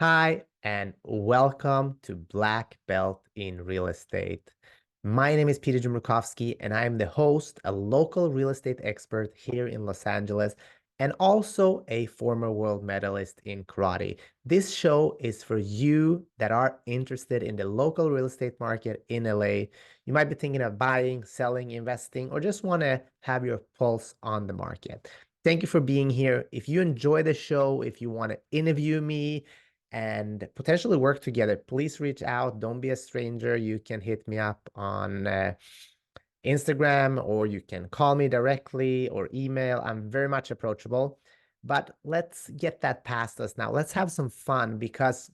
Hi, and welcome to Black Belt in Real Estate. My name is Peter Jumrukovski, and I'm the host, a local real estate expert here in Los Angeles, and also a former world medalist in karate. This show is for you that are interested in the local real estate market in LA. You might be thinking of buying, selling, investing, or just want to have your pulse on the market. Thank you for being here. If you enjoy the show, if you want to interview me, and potentially work together, please reach out. Don't be a stranger. You can hit me up on Instagram, or you can call me directly or email. I'm very much approachable. But let's get that past us now. Let's have some fun because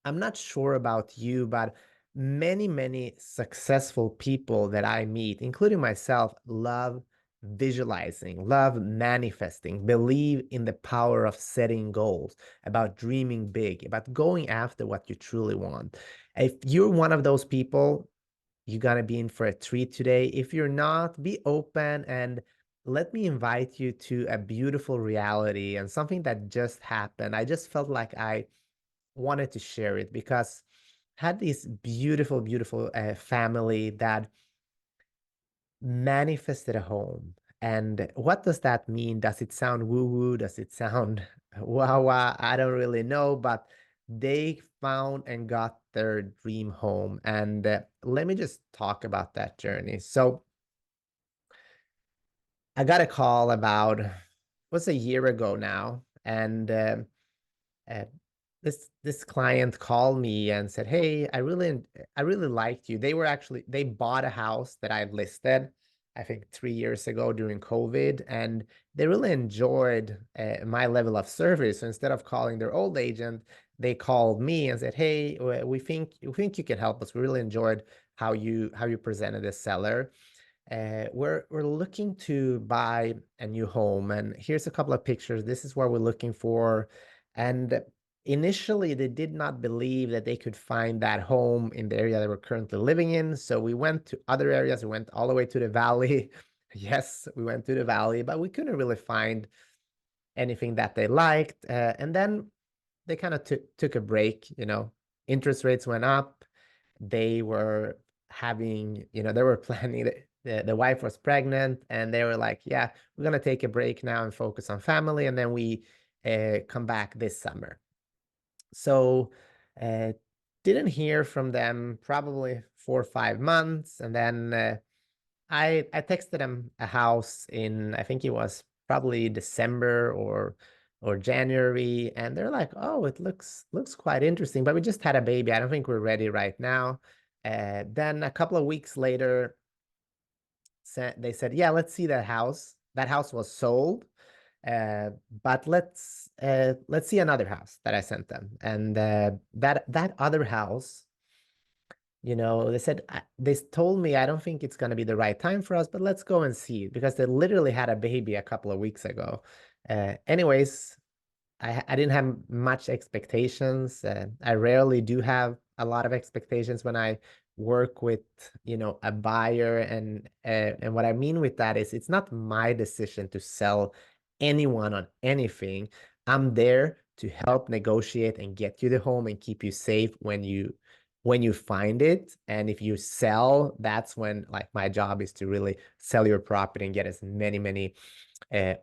I'm not sure about you, but many successful people that I meet, including myself, love visualizing, love manifesting, believe in the power of setting goals, about dreaming big, about going after what you truly want. If you're one of those people, you're going to be in for a treat today. If you're not, be open and let me invite you to a beautiful reality and something that just happened. I just felt like I wanted to share it because I had this beautiful family that manifested a home. And what does that mean? Does it sound woo-woo? Does it sound wah-wah? I don't really know, but they found and got their dream home. And let me just talk about that journey. So I got a call about, what's a year ago now, and uh, this client called me and said, "Hey, I really liked you." They bought a house that I listed, I think 3 years ago during COVID, and they really enjoyed my level of service. So instead of calling their old agent, they called me and said, "Hey, we think you can help us. We really enjoyed how you presented the seller. We're looking to buy a new home, and here's a couple of pictures. This is what we're looking for." And initially, they did not believe that they could find that home in the area that we're currently living in. So we went to other areas. We went all the way to the valley. Yes, we went to the valley, but we couldn't really find anything that they liked. And then they kind of took a break. Interest rates went up. They were they were planning the wife was pregnant, and they were like, "Yeah, we're gonna take a break now and focus on family, and then we come back this summer." So uh, didn't hear from them probably 4 or 5 months, and then I texted them a house in, I think it was probably December or January, and they're like, "Oh, it looks quite interesting, but we just had a baby. I don't think we're ready right now." Then a couple of weeks later, they said, "Yeah, let's see that house." That house was sold, but let's see another house that I sent them, and that other house, they said, they told me, "I don't think it's going to be the right time for us, but let's go and see it," because they literally had a baby a couple of weeks ago. Anyways, I didn't have much expectations. I rarely do have a lot of expectations when I work with, a buyer, and what I mean with that is it's not my decision to sell anyone on anything. I'm there to help negotiate and get you the home and keep you safe when you find it. And if you sell, that's when, like, my job is to really sell your property and get as many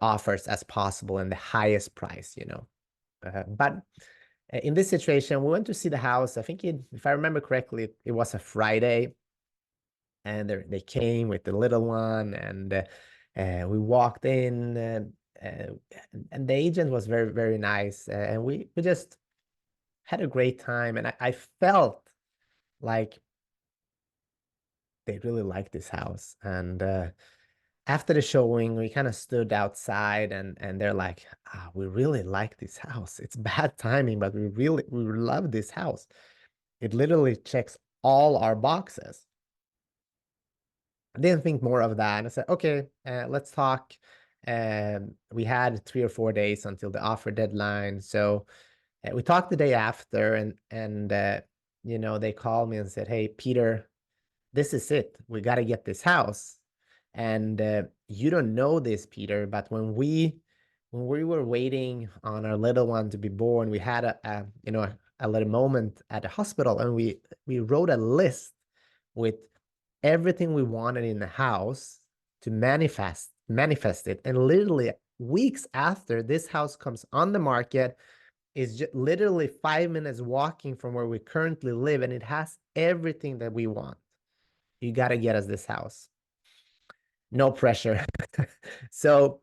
offers as possible and the highest price. But in this situation, we went to see the house. I think if I remember correctly, it was a Friday, and they came with the little one, and we walked in, uh, and the agent was very nice, and we just had a great time, and I felt like they really liked this house. And after the showing, we kind of stood outside, and they're like, "We really like this house. It's bad timing, but we love this house. It literally checks all our boxes." I didn't think more of that. And I said, "Okay, let's talk." We had 3 or 4 days until the offer deadline. So we talked the day after, and they called me and said, "Hey, Peter, this is it. We got to get this house." And you don't know this, Peter, but when we when we were waiting on our little one to be born, we had a little moment at the hospital, and we wrote a list with everything we wanted in the house to manifest it. And literally weeks after this house comes on the market, is just literally 5 minutes walking from where we currently live, and it has everything that we want. You got to get us this house. No pressure. So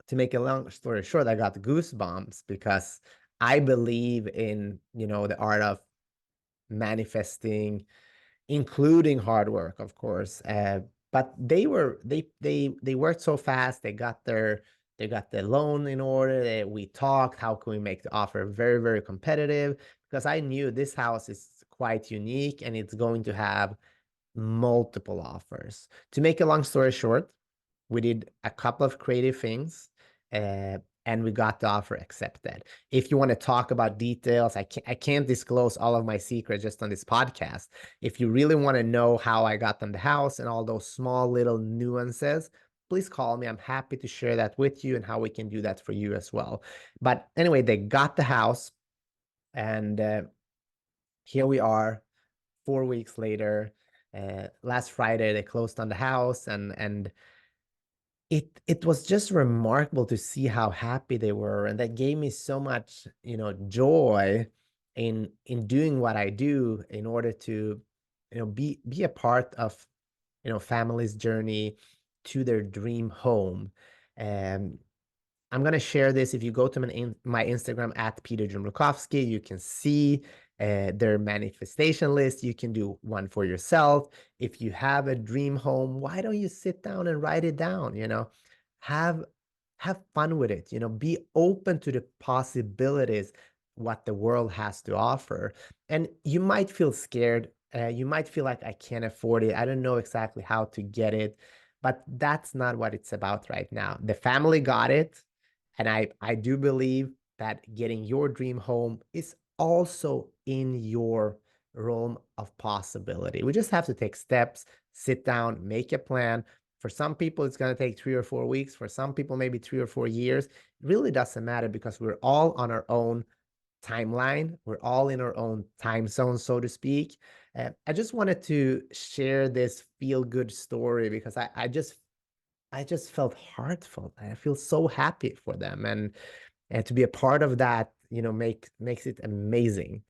to make a long story short, I got goosebumps because I believe in, the art of manifesting, including hard work, of course. But they worked so fast. They got the loan in order. We talked, how can we make the offer very, very competitive? Because I knew this house is quite unique and it's going to have multiple offers. To make a long story short, we did a couple of creative things, and we got the offer accepted. If you want to talk about details, I can't disclose all of my secrets just on this podcast. If you really want to know how I got them the house and all those small little nuances, please call me. I'm happy to share that with you and how we can do that for you as well. But anyway, they got the house, and here we are 4 weeks later. Last Friday, they closed on the house, and it was just remarkable to see how happy they were, and that gave me so much joy in doing what I do in order to be a part of family's journey to their dream home. And I'm going to share this. If you go to my Instagram at Peter Jumrukovski, you can see their manifestation list. You can do one for yourself. If you have a dream home, why don't you sit down and write it down? Have have fun with it. Be open to the possibilities, what the world has to offer. And you might feel scared. You might feel like, I can't afford it. I don't know exactly how to get it. But that's not what it's about right now. The family got it. And I do believe that getting your dream home is also in your realm of possibility. We just have to take steps, sit down, make a plan. For some people, it's going to take 3 or 4 weeks. For some people, maybe 3 or 4 years. It really doesn't matter, because we're all on our own timeline. We're all in our own time zone, so to speak. I just wanted to share this feel good story because I just felt heartfelt. I feel so happy for them, and to be a part of that, makes it amazing.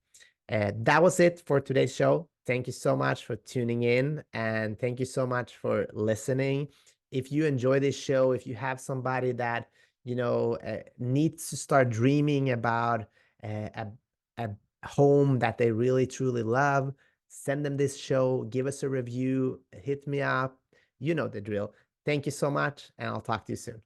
That was it for today's show. Thank you so much for tuning in, and thank you so much for listening. If you enjoy this show, if you have somebody that needs to start dreaming about a home that they really truly love, send them this show. Give us a review. Hit me up. You know the drill. Thank you so much, and I'll talk to you soon.